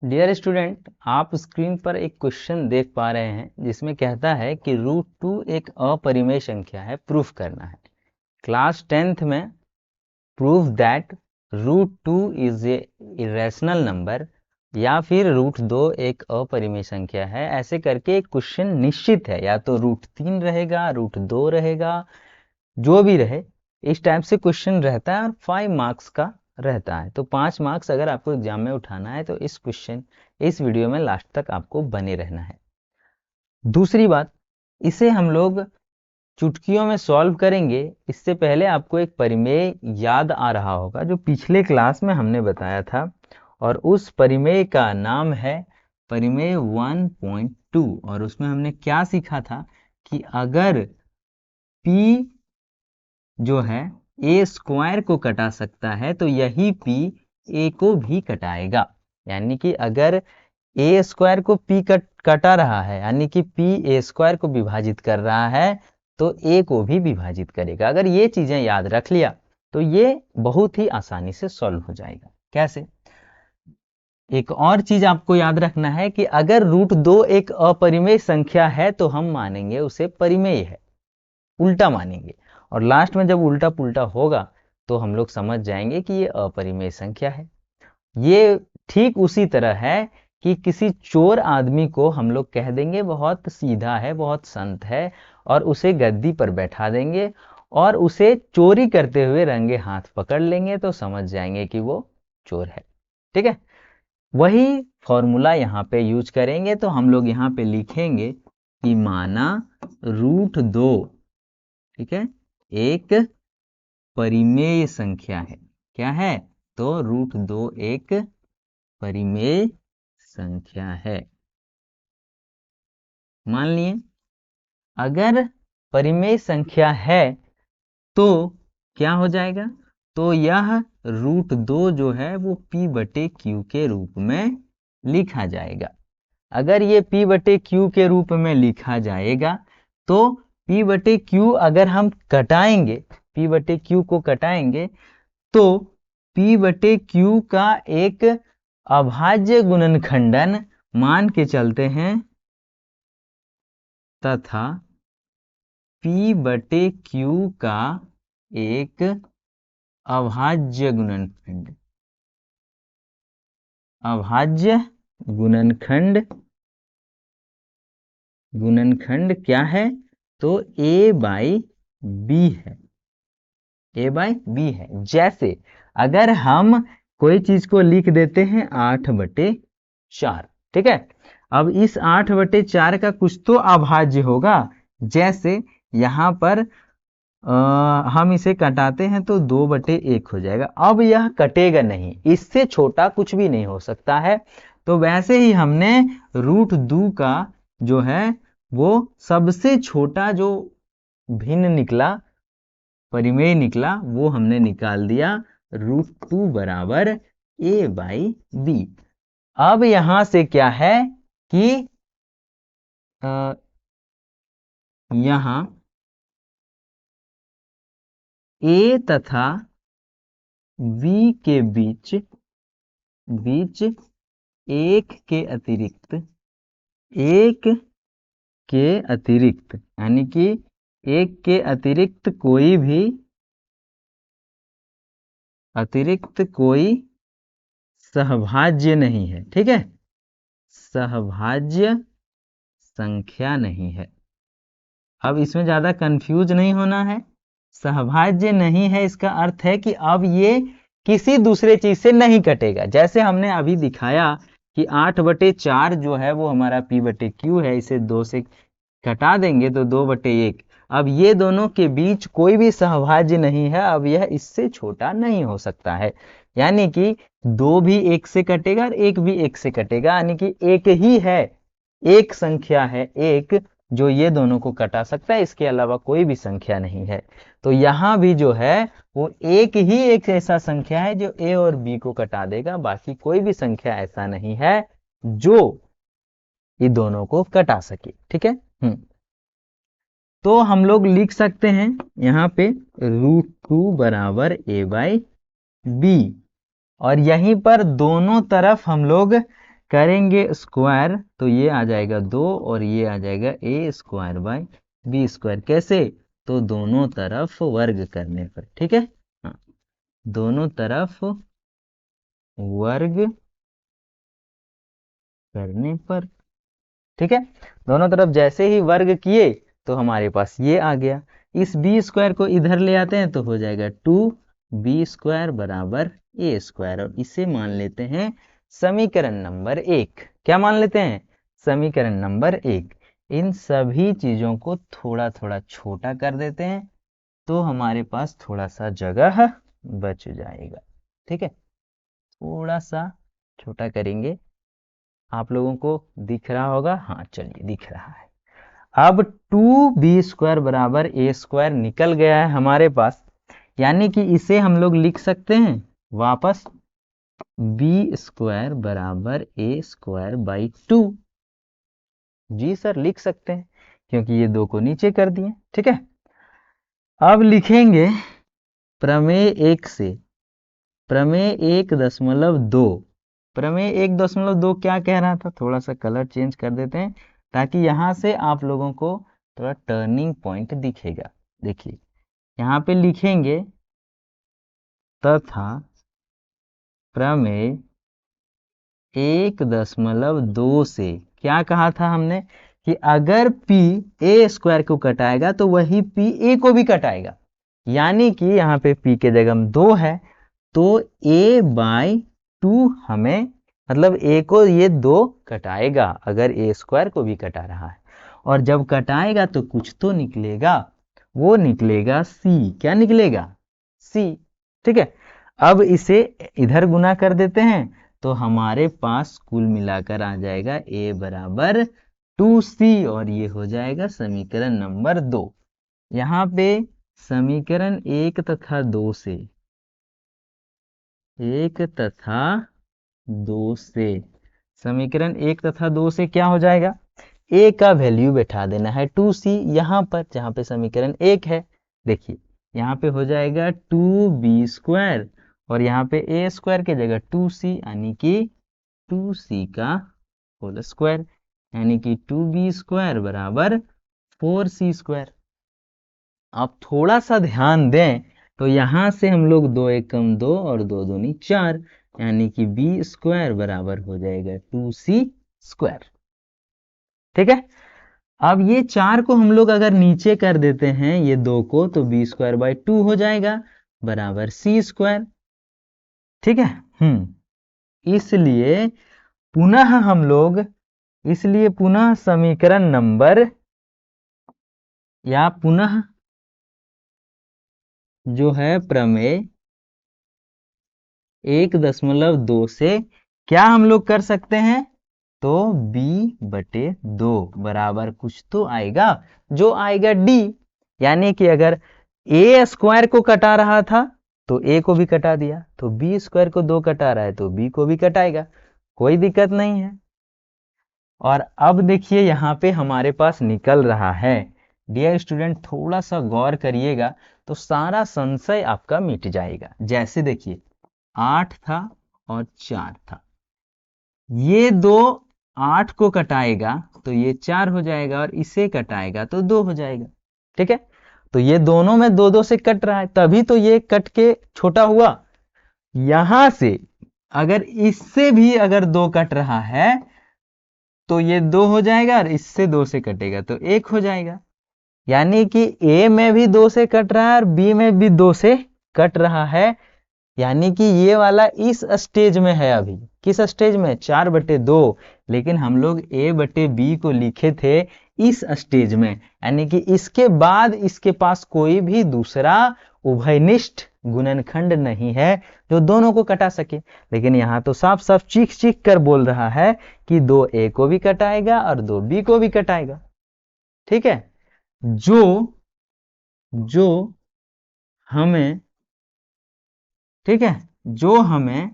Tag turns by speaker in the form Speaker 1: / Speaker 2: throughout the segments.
Speaker 1: Dear student, आप screen पर एक क्वेश्चन देख पा रहे हैं जिसमें कहता है कि √2 एक अपरिमेय संख्या है, प्रूफ करना है। क्लास 10th में proof that √2 is a irrational number या फिर √2 एक अपरिमेय संख्या है, ऐसे करके एक क्वेश्चन निश्चित है, या तो √3 रहेगा, √2 रहेगा, जो भी रहे इस टाइप से क्वेश्चन रहता है और 5 मार्क्स का रहता है। तो 5 मार्क्स अगर आपको एग्जाम में उठाना है तो इस वीडियो में लास्ट तक आपको बने रहना है। दूसरी बात, इसे हम लोग चुटकियों में सॉल्व करेंगे। इससे पहले आपको एक परिमेय याद आ रहा होगा जो पिछले क्लास में हमने बताया था, और उस परिमेय का नाम है परिमेय 1.2। और उसमें हमने क्या सीखा था कि अगर P जो है ए स्क्वायर को कटा सकता है तो यही P ए को भी कटाएगा। यानी कि अगर ए स्क्वायर को P कटा रहा है, यानी कि P ए स्क्वायर को विभाजित कर रहा है, तो ए को भी विभाजित करेगा। अगर ये चीजें याद रख लिया तो ये बहुत ही आसानी से सॉल्व हो जाएगा। कैसे? एक और चीज आपको याद रखना है कि अगर √2 एक अपरिमेय संख्या है तो हम मानेंगे उसे परिमेय है, उल्टा मानेंगे। और लास्ट में जब उल्टा पुल्टा होगा तो हम लोग समझ जाएंगे कि ये अपरिमेय संख्या है। ये ठीक उसी तरह है कि किसी चोर आदमी को हम लोग कह देंगे बहुत सीधा है, बहुत संत है, और उसे गद्दी पर बैठा देंगे और उसे चोरी करते हुए रंगे हाथ पकड़ लेंगे तो समझ जाएंगे कि वो चोर है। ठीक है, वही फॉर्मूला यहाँ पे यूज करेंगे। तो हम लोग यहाँ पे लिखेंगे कि माना √2, ठीक है, एक परिमेय संख्या है। क्या है? तो √2 एक परिमेय संख्या है। मान लिए अगर परिमेय संख्या है तो क्या हो जाएगा? तो यह √2 जो है वो P/Q के रूप में लिखा जाएगा। अगर ये P/Q के रूप में लिखा जाएगा तो P/Q अगर हम कटाएंगे, P/Q को कटाएंगे तो P/Q का एक अभाज्य गुणनखंडन मान के चलते हैं तथा P/Q का एक अभाज्य गुणनखंड, अभाज्य गुणनखंड क्या है? तो A/B है, A/B है। जैसे अगर हम कोई चीज को लिख देते हैं 8/4, ठीक है, अब इस 8/4 का कुछ तो अभाज्य होगा। जैसे यहाँ पर हम इसे कटाते हैं तो 2/1 हो जाएगा। अब यह कटेगा नहीं, इससे छोटा कुछ भी नहीं हो सकता है। तो वैसे ही हमने √2 का जो है वो सबसे छोटा जो भिन्न निकला, परिमेय निकला, वो हमने निकाल दिया √2 बराबर A/B। अब यहां से क्या है कि यहां A तथा B के बीच एक के अतिरिक्त यानी कि एक के अतिरिक्त कोई सहभाज्य नहीं है। ठीक है, सहभाज्य संख्या नहीं है। अब इसमें ज्यादा कंफ्यूज नहीं होना है। सहभाज्य नहीं है इसका अर्थ है कि अब ये किसी दूसरे चीज से नहीं कटेगा। जैसे हमने अभी दिखाया कि 8/4 जो है वो हमारा P/Q है, इसे 2 से घटा देंगे तो 2/1। अब ये दोनों के बीच कोई भी सहभाज्य नहीं है, अब यह इससे छोटा नहीं हो सकता है। यानी कि 2 भी 1 से कटेगा और 1 भी 1 से कटेगा, यानी कि एक ही है, एक संख्या है एक जो ये दोनों को कटा सकता है, इसके अलावा कोई भी संख्या नहीं है। तो यहां भी जो है वो एक ऐसा संख्या है जो A और B को कटा देगा, बाकी कोई भी संख्या ऐसा नहीं है जो ये दोनों को कटा सके। ठीक है, तो हम लोग लिख सकते हैं यहाँ पे √2 बराबर A/B, और यहीं पर दोनों तरफ हम लोग करेंगे स्क्वायर तो ये आ जाएगा 2 और ये आ जाएगा a square by b square. कैसे? तो दोनों तरफ वर्ग करने पर। ठीक है, हाँ, दोनों तरफ वर्ग करने पर। ठीक है, दोनों तरफ जैसे ही वर्ग किए तो हमारे पास ये आ गया। इस बी स्क्वायर को इधर ले आते हैं तो हो जाएगा 2b² बराबर a स्क्वायर, और इसे मान लेते हैं समीकरण नंबर 1। क्या मान लेते हैं? समीकरण नंबर 1। इन सभी चीजों को थोड़ा थोड़ा छोटा कर देते हैं तो हमारे पास थोड़ा सा जगह बच जाएगा। ठीक है, थोड़ा सा छोटा करेंगे। आप लोगों को दिख रहा होगा? हाँ, चलिए, दिख रहा है। अब 2b² बराबर a स्क्वायर निकल गया है हमारे पास, यानी कि इसे हम लोग लिख सकते हैं वापस b² बराबर a स्क्वायर बाई 2। जी सर, लिख सकते हैं क्योंकि ये 2 को नीचे कर दिए। ठीक है, अब लिखेंगे प्रमेय 1 से प्रमेय 1.2। प्रमेय 1.2 क्या कह रहा था? थोड़ा सा कलर चेंज कर देते हैं ताकि यहां से आप लोगों को थोड़ा टर्निंग पॉइंट दिखेगा। देखिए, यहाँ पे लिखेंगे तथा प्रमेय 1.2 से क्या कहा था हमने कि अगर p a स्क्वायर को कटाएगा तो वही p a को भी कटाएगा, यानी कि यहाँ पे p के जगह में 2 है तो a बाई 2 हमें, मतलब a को ये 2 कटाएगा अगर a स्क्वायर को भी कटा रहा है, और जब कटाएगा तो कुछ तो निकलेगा, वो निकलेगा c। क्या निकलेगा? c। ठीक है, अब इसे इधर गुना कर देते हैं तो हमारे पास कुल मिलाकर आ जाएगा a बराबर 2c, और ये हो जाएगा समीकरण नंबर 2। यहाँ पे समीकरण 1 तथा 2 से 1 तथा 2 से समीकरण 1 तथा 2 से क्या हो जाएगा? a का वैल्यू बैठा देना है 2c यहाँ पर, जहाँ पे समीकरण 1 है। देखिए, यहाँ पे हो जाएगा 2b² और यहाँ पे a स्क्वायर के जगह 2c, यानी कि 2c का होल स्क्वायर, यानी कि 2b² बराबर 4c²। आप थोड़ा सा ध्यान दें तो यहां से हम लोग 2 एकम 2 और 2 दूनी 4, यानी कि b² बराबर हो जाएगा 2c²। ठीक है, अब ये 4 को हम लोग अगर नीचे कर देते हैं ये 2 को, तो b² बाई 2 हो जाएगा बराबर c²। ठीक है, इसलिए पुनः हम लोग, इसलिए पुनः समीकरण नंबर, या पुनः जो है प्रमेय 1.2 से क्या हम लोग कर सकते हैं? तो b/2 बराबर कुछ तो आएगा, जो आएगा d, यानी कि अगर a स्क्वायर को कटा रहा था तो a को भी कटा दिया, तो b स्क्वायर को 2 कटा रहा है तो b को भी कटाएगा, कोई दिक्कत नहीं है। और अब देखिए यहाँ पे हमारे पास निकल रहा है, डियर स्टूडेंट थोड़ा सा गौर करिएगा तो सारा संशय आपका मिट जाएगा। जैसे देखिए 8 था और 4 था, ये 2 8 को कटाएगा तो ये 4 हो जाएगा, और इसे कटाएगा तो 2 हो जाएगा। ठीक है, तो ये दोनों में 2 से कट रहा है, तभी तो ये कट के छोटा हुआ। यहां से अगर इससे भी अगर 2 कट रहा है तो ये 2 हो जाएगा, और इससे 2 से कटेगा तो 1 हो जाएगा, यानी कि a में भी 2 से कट रहा है और b में भी 2 से कट रहा है, यानी कि ये वाला इस स्टेज में है। अभी किस स्टेज में? 4/2, लेकिन हम लोग a/b को लिखे थे इस स्टेज में, यानी कि इसके बाद इसके पास कोई भी दूसरा उभयनिष्ठ गुणनखंड नहीं है जो दोनों को कटा सके। लेकिन यहाँ तो साफ साफ चीख चीख कर बोल रहा है कि 2a को भी कटाएगा और 2b को भी कटाएगा। ठीक है, जो जो हमें, ठीक है, जो हमें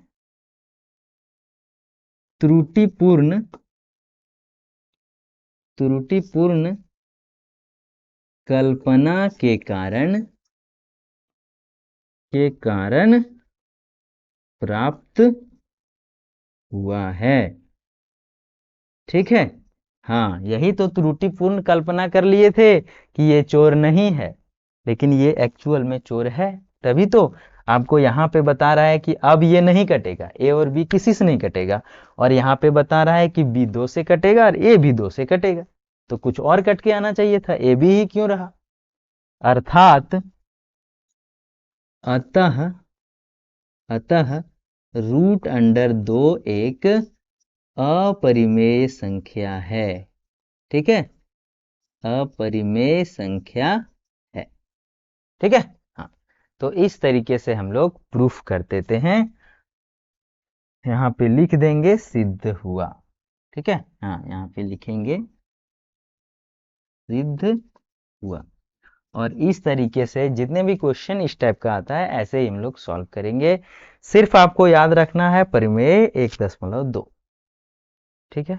Speaker 1: त्रुटिपूर्ण कल्पना के कारण प्राप्त हुआ है। ठीक है। हाँ, यही तो त्रुटिपूर्ण कल्पना कर लिए थे कि ये चोर नहीं है, लेकिन ये एक्चुअल में चोर है। तभी तो आपको यहाँ पे बता रहा है कि अब ये नहीं कटेगा, ए और बी किसी से नहीं कटेगा, और यहाँ पे बता रहा है कि बी 2 से कटेगा और ए भी 2 से कटेगा। तो कुछ और कट के आना चाहिए था, ए बी ही क्यों रहा। अर्थात अतः अतः रूट अंडर 2 एक अपरिमेय संख्या है। ठीक है, अपरिमेय संख्या है। ठीक है। हाँ, तो इस तरीके से हम लोग प्रूफ कर देते हैं। यहाँ पे लिख देंगे सिद्ध हुआ। ठीक है। हाँ, यहाँ पे लिखेंगे सिद्ध हुआ। और इस तरीके से जितने भी क्वेश्चन इस टाइप का आता है ऐसे ही हम लोग सॉल्व करेंगे। सिर्फ आपको याद रखना है परिमेय 1.2। ठीक है।